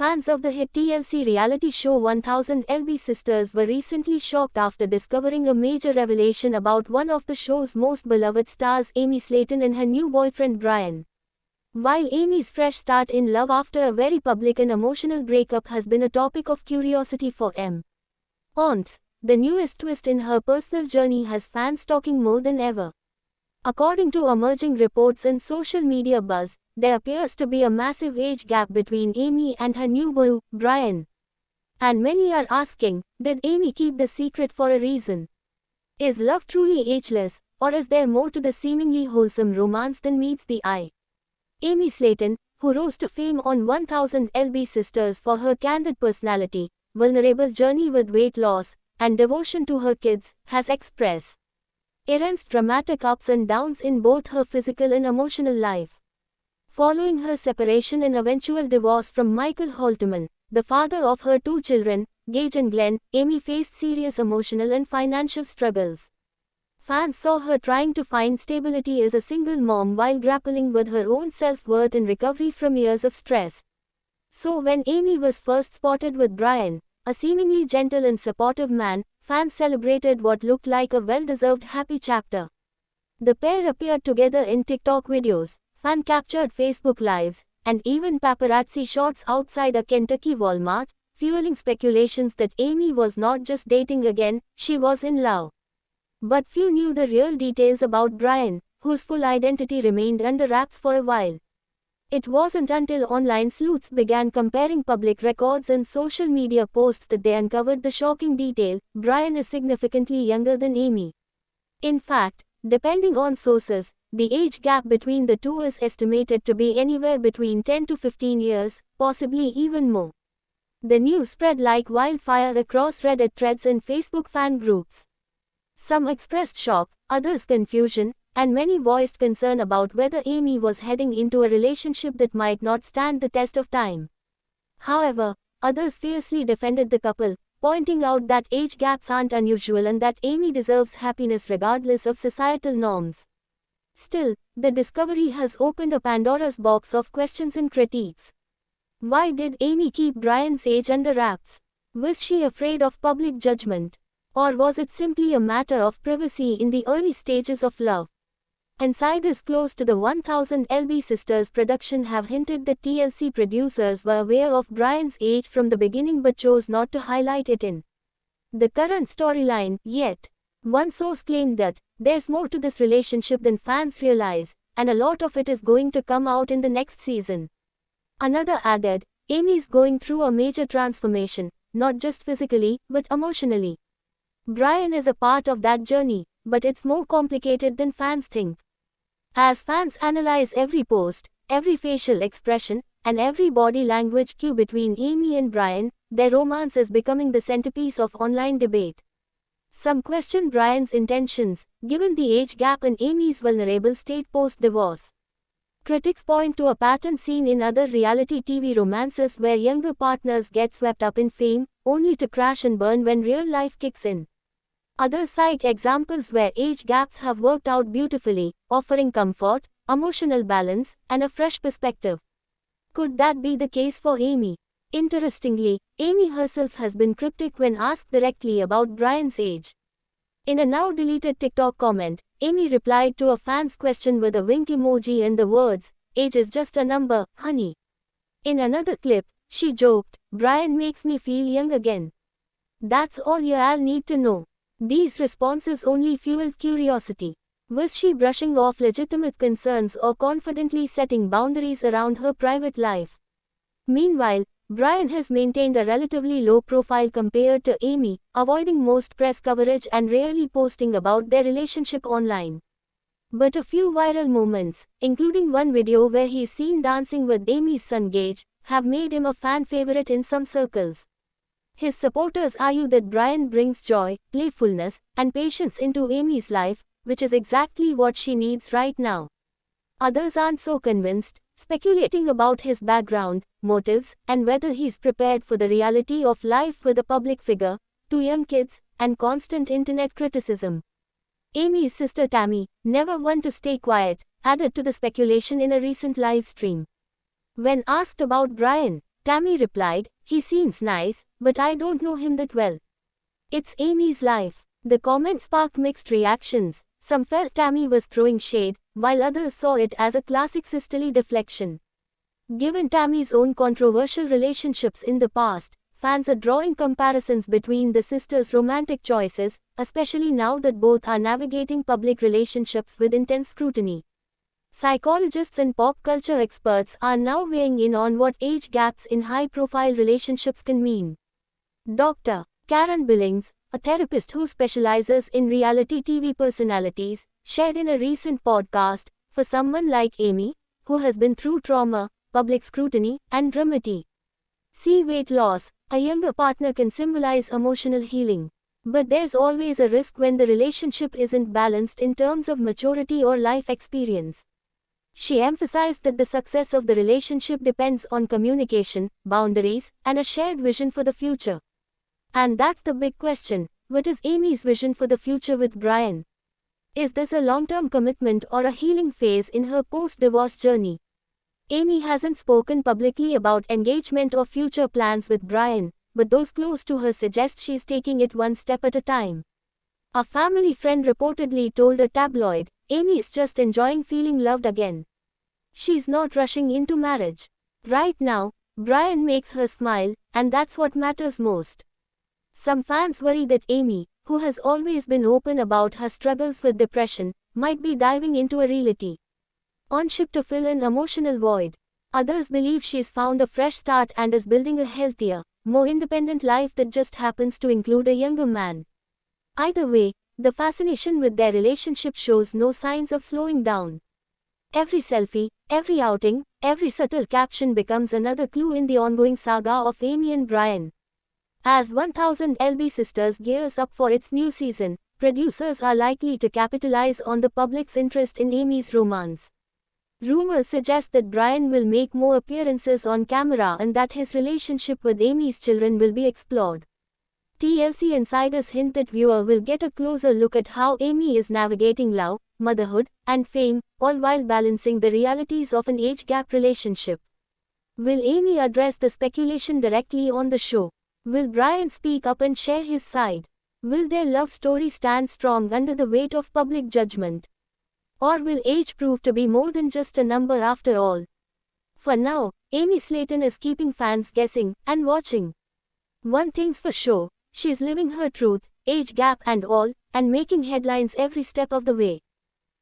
Fans of the hit TLC reality show 1000 LB Sisters were recently shocked after discovering a major revelation about one of the show's most beloved stars, Amy Slayton, and her new boyfriend Brian. While Amy's fresh start in love after a very public and emotional breakup has been a topic of curiosity for Ons, the newest twist in her personal journey has fans talking more than ever. According to emerging reports and social media buzz, there appears to be a massive age gap between Amy and her new beau, Brian. And many are asking, did Amy keep the secret for a reason? Is love truly ageless, or is there more to the seemingly wholesome romance than meets the eye? Amy Slayton, who rose to fame on 1000 LB Sisters for her candid personality, vulnerable journey with weight loss, and devotion to her kids, has expressed immense dramatic ups and downs in both her physical and emotional life. Following her separation and eventual divorce from Michael Halterman, the father of her two children, Gage and Glenn, Amy faced serious emotional and financial struggles. Fans saw her trying to find stability as a single mom while grappling with her own self-worth and recovery from years of stress. So when Amy was first spotted with Brian, a seemingly gentle and supportive man, fans celebrated what looked like a well-deserved happy chapter. The pair appeared together in TikTok videos, fan-captured Facebook Lives, and even paparazzi shots outside a Kentucky Walmart, fueling speculations that Amy was not just dating again, she was in love. But few knew the real details about Brian, whose full identity remained under wraps for a while. It wasn't until online sleuths began comparing public records and social media posts that they uncovered the shocking detail: Brian is significantly younger than Amy. In fact, depending on sources, the age gap between the two is estimated to be anywhere between 10 to 15 years, possibly even more. The news spread like wildfire across Reddit threads and Facebook fan groups. Some expressed shock, others confusion, and many voiced concern about whether Amy was heading into a relationship that might not stand the test of time. However, others fiercely defended the couple, pointing out that age gaps aren't unusual and that Amy deserves happiness regardless of societal norms. Still, the discovery has opened a Pandora's box of questions and critiques. Why did Amy keep Brian's age under wraps? Was she afraid of public judgment? Or was it simply a matter of privacy in the early stages of love? Insiders close to the 1000 LB Sisters production have hinted that TLC producers were aware of Brian's age from the beginning but chose not to highlight it in the current storyline, yet. One source claimed that there's more to this relationship than fans realize, and a lot of it is going to come out in the next season. Another added, Amy's going through a major transformation, not just physically, but emotionally. Brian is a part of that journey, but it's more complicated than fans think. As fans analyze every post, every facial expression, and every body language cue between Amy and Brian, their romance is becoming the centerpiece of online debate. Some question Brian's intentions, given the age gap and Amy's vulnerable state post-divorce. Critics point to a pattern seen in other reality TV romances where younger partners get swept up in fame, only to crash and burn when real life kicks in. Others cite examples where age gaps have worked out beautifully, offering comfort, emotional balance, and a fresh perspective. Could that be the case for Amy? Interestingly, Amy herself has been cryptic when asked directly about Brian's age. In a now-deleted TikTok comment, Amy replied to a fan's question with a wink emoji and the words, "Age is just a number, honey." In another clip, she joked, "Brian makes me feel young again. That's all y'all need to know." These responses only fueled curiosity. Was she brushing off legitimate concerns or confidently setting boundaries around her private life? Meanwhile, Brian has maintained a relatively low profile compared to Amy, avoiding most press coverage and rarely posting about their relationship online. But a few viral moments, including one video where he is seen dancing with Amy's son Gage, have made him a fan favorite in some circles. His supporters argue that Brian brings joy, playfulness, and patience into Amy's life, which is exactly what she needs right now. Others aren't so convinced, speculating about his background, motives, and whether he's prepared for the reality of life with a public figure, two young kids, and constant internet criticism. Amy's sister Tammy, never one to stay quiet, added to the speculation in a recent live stream. When asked about Brian, Tammy replied, "He seems nice, but I don't know him that well." It's Amy's life. The comment sparked mixed reactions. Some felt Tammy was throwing shade, while others saw it as a classic sisterly deflection. Given Tammy's own controversial relationships in the past, fans are drawing comparisons between the sisters' romantic choices, especially now that both are navigating public relationships with intense scrutiny. Psychologists and pop culture experts are now weighing in on what age gaps in high-profile relationships can mean. Dr. Karen Billings, a therapist who specializes in reality TV personalities, shared in a recent podcast, "For someone like Amy, who has been through trauma, public scrutiny, and dramatic weight loss, a younger partner can symbolize emotional healing. But there's always a risk when the relationship isn't balanced in terms of maturity or life experience." She emphasized that the success of the relationship depends on communication, boundaries, and a shared vision for the future. And that's the big question: what is Amy's vision for the future with Brian? Is this a long-term commitment or a healing phase in her post-divorce journey? Amy hasn't spoken publicly about engagement or future plans with Brian, but those close to her suggest she's taking it one step at a time. A family friend reportedly told a tabloid, "Amy's just enjoying feeling loved again. She's not rushing into marriage. Right now, Brian makes her smile, and that's what matters most." Some fans worry that Amy, who has always been open about her struggles with depression, might be diving into a reality on ship to fill an emotional void. Others believe she's found a fresh start and is building a healthier, more independent life that just happens to include a younger man. Either way, the fascination with their relationship shows no signs of slowing down. Every selfie, every outing, every subtle caption becomes another clue in the ongoing saga of Amy and Brian. As 1000 LB Sisters gears up for its new season, producers are likely to capitalize on the public's interest in Amy's romance. Rumors suggest that Brian will make more appearances on camera and that his relationship with Amy's children will be explored. TLC insiders hint that viewers will get a closer look at how Amy is navigating love, motherhood, and fame, all while balancing the realities of an age gap relationship. Will Amy address the speculation directly on the show? Will Brian speak up and share his side? Will their love story stand strong under the weight of public judgment? Or will age prove to be more than just a number after all? For now, Amy Slayton is keeping fans guessing and watching. One thing's for sure, she's living her truth, age gap and all, and making headlines every step of the way.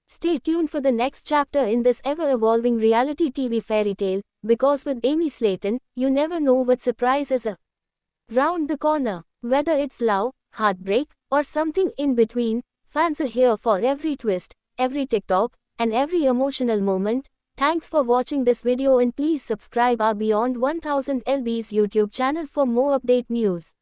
Stay tuned for the next chapter in this ever-evolving reality TV fairy tale, because with Amy Slayton, you never know what surprise is around the corner. Whether it's love, heartbreak, or something in between, fans are here for every twist, every TikTok, and every emotional moment. Thanks for watching this video and please subscribe our Beyond 1000 LB's YouTube channel for more update news.